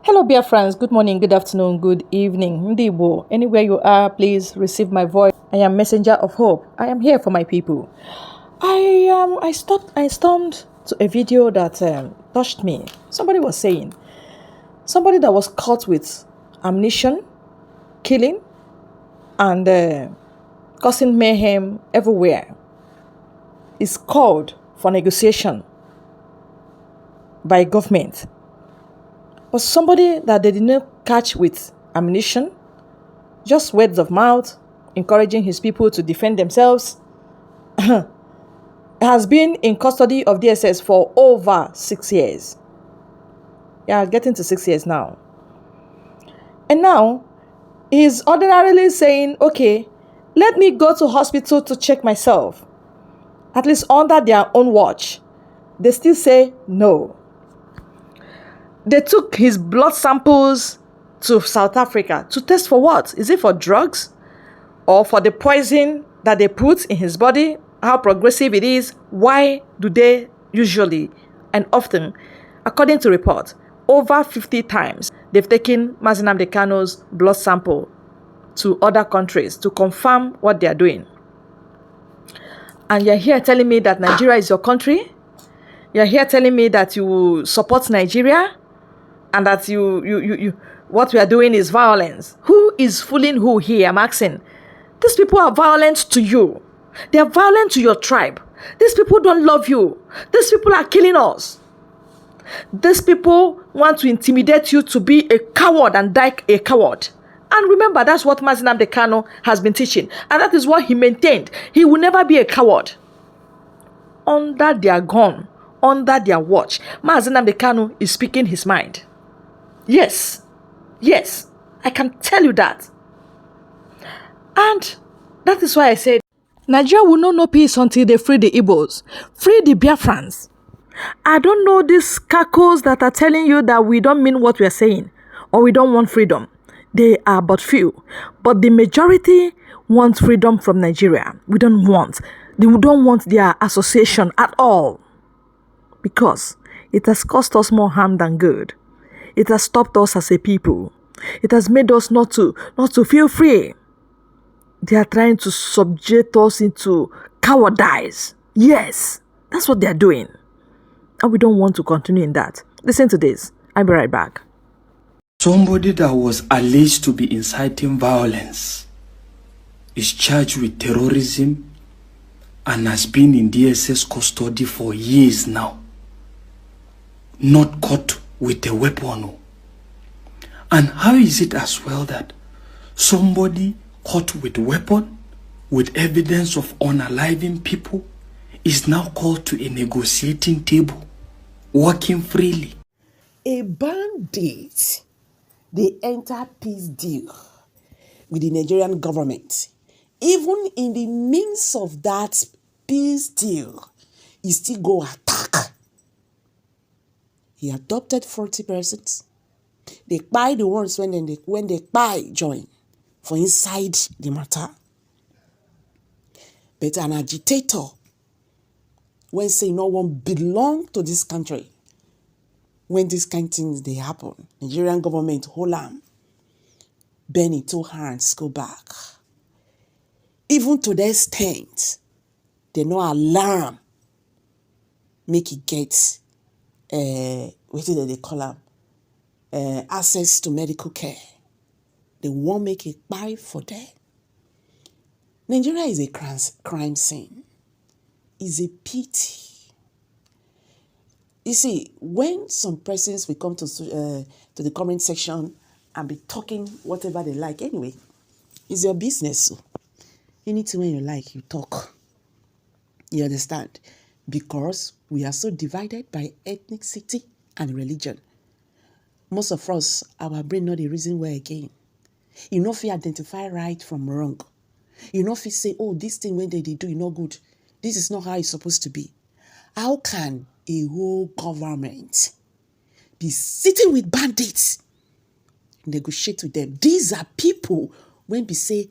Hello, Biafrans. Good morning, good afternoon, good evening. Ndibo, anywhere you are, please receive my voice. I am messenger of hope. I am here for my people. I stormed to a video that touched me. Somebody was saying, somebody that was caught with ammunition, killing, and causing mayhem everywhere is called for negotiation by government. But somebody that they did not catch with ammunition, just words of mouth, encouraging his people to defend themselves, has been in custody of DSS for over 6 years. Yeah, getting to 6 years now. And now, he's ordinarily saying, okay, let me go to hospital to check myself. At least under their own watch. They still say no. They took his blood samples to South Africa to test for what? Is it for drugs? Or for the poison that they put in his body? How progressive it is? Why do they usually and often, according to report, over 50 times, they've taken Nnamdi Kanu'S blood sample to other countries to confirm what they are doing? And you're here telling me that Nigeria is your country? You're here telling me that you support Nigeria? And that what we are doing is violence. Who is fooling who here? I'm asking. These people are violent to you. They are violent to your tribe. These people don't love you. These people are killing us. These people want to intimidate you to be a coward and die a coward. And remember, that's what Nnamdi Kanu has been teaching. And that is what he maintained. He will never be a coward. Under their gun, under their watch, Nnamdi Kanu is speaking his mind. Yes, I can tell you that. And that is why I said, Nigeria will not know peace until they free the Igbos, free the Biafrans. I don't know these cackles that are telling you that we don't mean what we are saying, or we don't want freedom. They are but few. But the majority want freedom from Nigeria. They don't want their association at all. Because it has cost us more harm than good. It has stopped us as a people. It has made us not to feel free. They are trying to subject us into cowardice. Yes, that's what they are doing. And we don't want to continue in that. Listen to this. I'll be right back. Somebody that was alleged to be inciting violence is charged with terrorism and has been in DSS custody for years now. Not caught with a weapon. And how is it as well that somebody caught with weapon, with evidence of unaliving people, is now called to a negotiating table, working freely? A bandit, they enter peace deal with the Nigerian government. Even in the midst of that peace deal, he still go attack. He adopted 40 persons. They buy the ones when they buy join for inside the matter. But an agitator, when say no one belong to this country, when these kind of things they happen, Nigerian government hold on, bend it two hands, go back. Even to the extent, they no alarm, make it get what do they call them? Access to medical care. They won't make it buy for them. Nigeria is a crime scene. It's a pity. You see, when some persons will come to the comment section and be talking whatever they like, anyway, it's your business. So anything when you like, you talk. You understand? Because we are so divided by ethnicity and religion. Most of us, our brain not the reason why again. You know if you identify right from wrong. You know if you say, oh, this thing when they do, you not good. This is not how it's supposed to be. How can a whole government be sitting with bandits, negotiate with them? These are people when we say,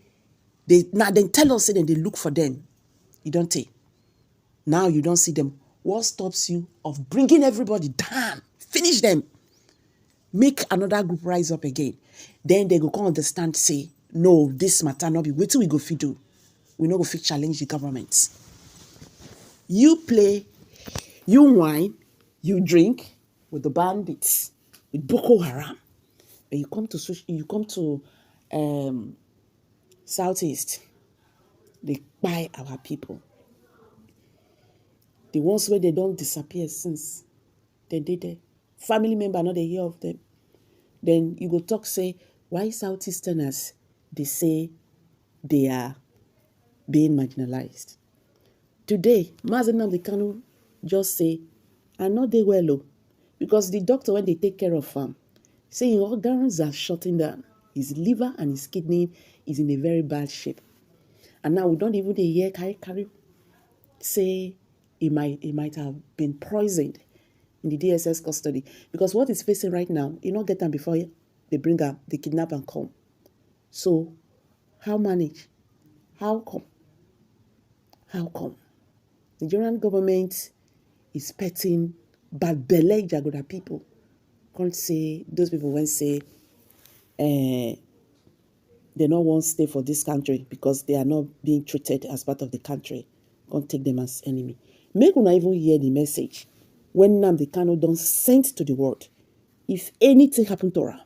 they tell us and they look for them. You don't take. Now you don't see them. What stops you of bringing everybody down? Finish them. make another group rise up again. Then they go come understand, say, no, this matter not be. Wait till we go fit do. We no go fit challenge the government. You play, you whine, you drink with the bandits, with Boko Haram. And you come to Southeast, they buy our people. The ones where they don't disappear since they did it. Family member, not they hear of them. Then you go talk, say, why Southeasterners, they say they are being marginalized. Today, Nnamdi Kanu just say, I know they well, oh, because the doctor, when they take care of him, say his organs are shutting down. His liver and his kidney is in a very bad shape. And now we don't even hear carry say he might have been poisoned in the DSS custody. Because what he's facing right now, you not get them before they bring him, they kidnap and come. So, how manage? How come? How come? The Nigerian government is petting bad belly Jagoda people. Can't say, those people won't say, they don't want to stay for this country because they are not being treated as part of the country. Can't take them as enemy. Make una even hear the message when Nnamdi Kanu don't send to the world. If anything happened to her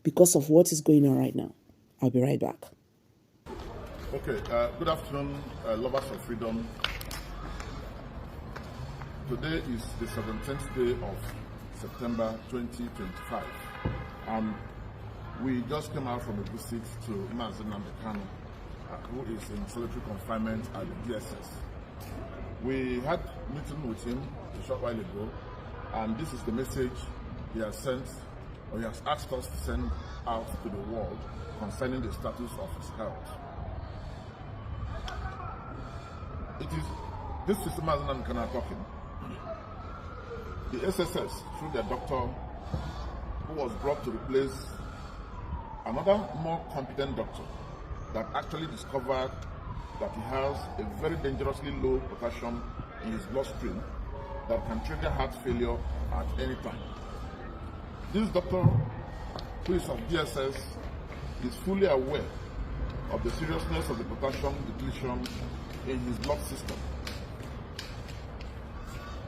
because of what is going on right now, I'll be right back. Okay, good afternoon, lovers of freedom. Today is the 17th day of September 2025. We just came out from a visit to Nnamdi Kanu, who is in solitary confinement at the DSS. We had a meeting with him a short while ago, and this is the message he has sent, or he has asked us to send out to the world concerning the status of his health. This is Nnamdi Kanu talking. The SSS, through their doctor, who was brought to replace another more competent doctor that actually discovered that he has a very dangerously low potassium in his bloodstream that can trigger heart failure at any time. This doctor, who is of DSS, is fully aware of the seriousness of the potassium depletion in his blood system.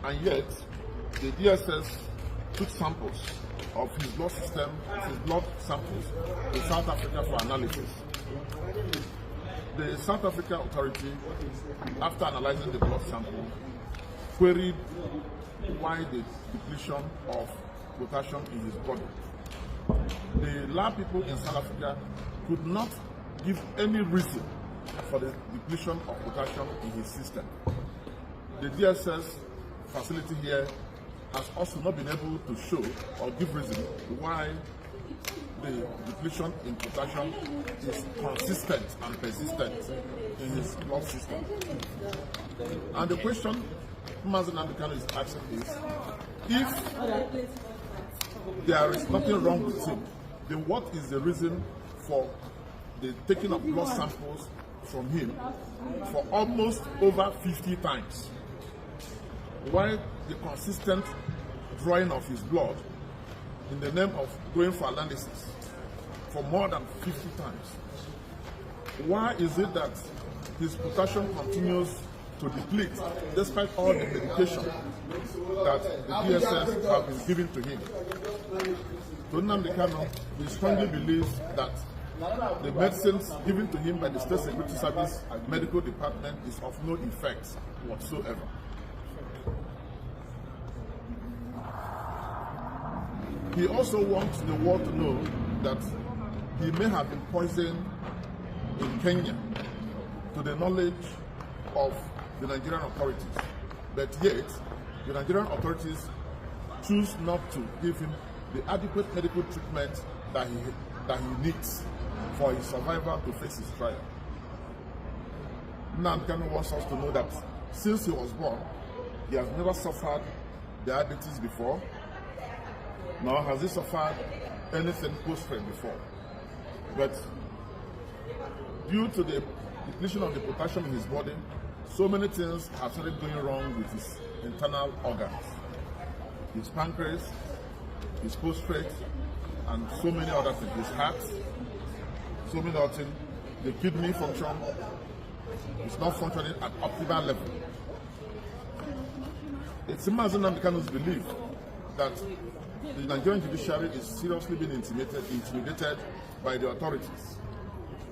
And yet, the DSS took samples of his blood system, his blood samples, to South Africa for analysis. The South African authority, after analyzing the blood sample, queried why the depletion of potassium in his body. The lab people in South Africa could not give any reason for the depletion of potassium in his system. The DSS facility here has also not been able to show or give reason why the depletion in potassium is consistent and persistent in his blood system. And the question Nnamdi Kanu is asking is, if there is nothing wrong with him, then what is the reason for the taking of blood samples from him for almost over 50 times? Why the consistent drawing of his blood in the name of going for analysis for more than 50 times? Why is it that his potassium continues to deplete despite all the medication that the DSS have been giving to him? To Nnamdi Kanu, we strongly believe that the medicines given to him by the State Security Service and medical department is of no effect whatsoever. He also wants the world to know that he may have been poisoned in Kenya to the knowledge of the Nigerian authorities, but yet the Nigerian authorities choose not to give him the adequate medical treatment that he needs for his survival to face his trial. Nnamdi Kanu wants us to know that since he was born, he has never suffered diabetes before, nor has he suffered anything post-traumatic before. But due to the depletion of the potassium in his body, so many things have started going wrong with his internal organs. His pancreas, his prostate, and so many other things, his heart, so many other things. The kidney function is not functioning at optimal level. It's Nnamdi Kanu's belief that the Nigerian judiciary is seriously being intimidated by the authorities.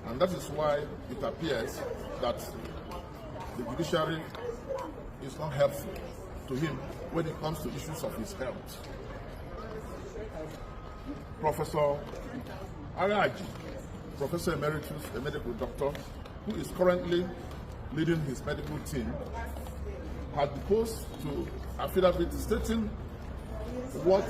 And that is why it appears that the judiciary is not helpful to him when it comes to issues of his health. Professor Araji, Professor Emeritus, a medical doctor, who is currently leading his medical team, had proposed to affidavit stating what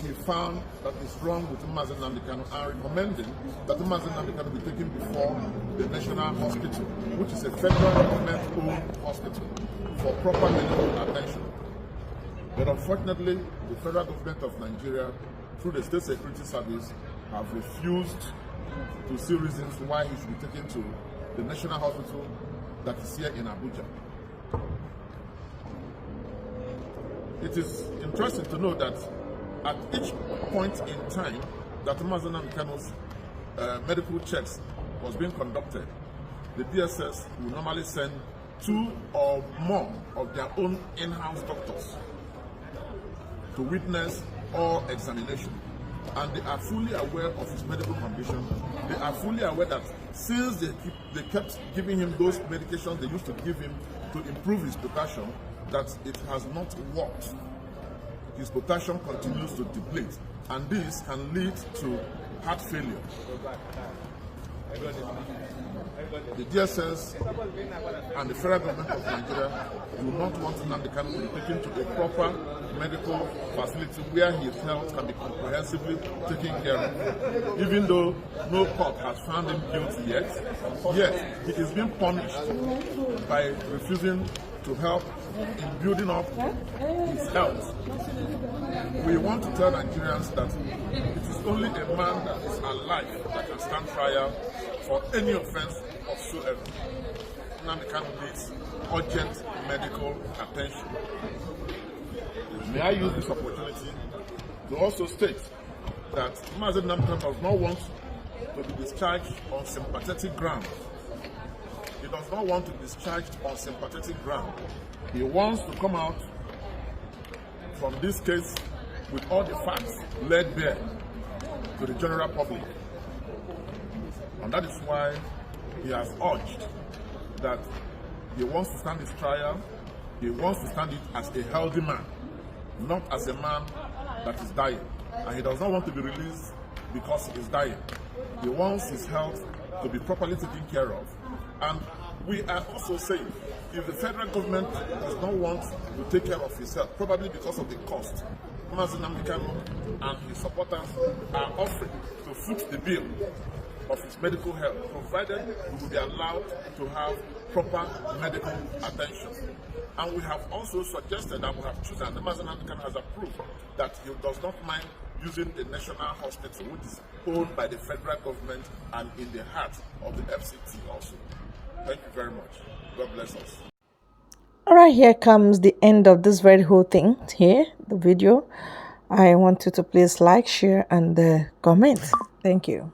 he found that is wrong with Nnamdi Kanu and recommending that Nnamdi Kanu be taken before the National Hospital, which is a federal government-owned hospital, for proper medical attention. But unfortunately, the federal government of Nigeria, through the State Security Service, have refused to see reasons why he should be taken to the National Hospital that is here in Abuja. It is interesting to know that at each point in time that Nnamdi Kanu's medical checks was being conducted, the DSS will normally send 2 or more of their own in-house doctors to witness all examination. And they are fully aware of his medical condition. They are fully aware that since they kept giving him those medications they used to give him to improve his potassium, that it has not worked. His potassium continues to deplete, and this can lead to heart failure. The DSS and the federal government of Nigeria do not want Nnamdi Kanu to be taken to a proper medical facility where his health can be comprehensively taken care of. Even though no court has found him guilty yet he is being punished by refusing to help in building up his health. We want to tell Nigerians that it is only a man that is alive that can stand trial for any offense whatsoever. Nnamdi Kanu needs urgent medical attention. May I use this opportunity to also state that Nnamdi Kanu does not want to be discharged on sympathetic grounds. He does not want to be discharged on sympathetic ground. He wants to come out from this case with all the facts laid bare to the general public. And that is why he has urged that he wants to stand his trial, he wants to stand it as a healthy man, not as a man that is dying. And he does not want to be released because he is dying. He wants his health to be properly taken care of. And we are also saying, if the federal government does not want to take care of his health, probably because of the cost, Nnamdi Kanu and his supporters are offering to foot the bill of his medical health, provided we will be allowed to have proper medical attention. And we have also suggested that we have chosen, and Nnamdi Kanu has approved, that he does not mind using the National Hospital, which is owned by the federal government and in the heart of the FCT also. Thank you very much. God bless us. All right, here comes the end of this very whole thing here, the video. I want you to please like, share, and comment. Thank you.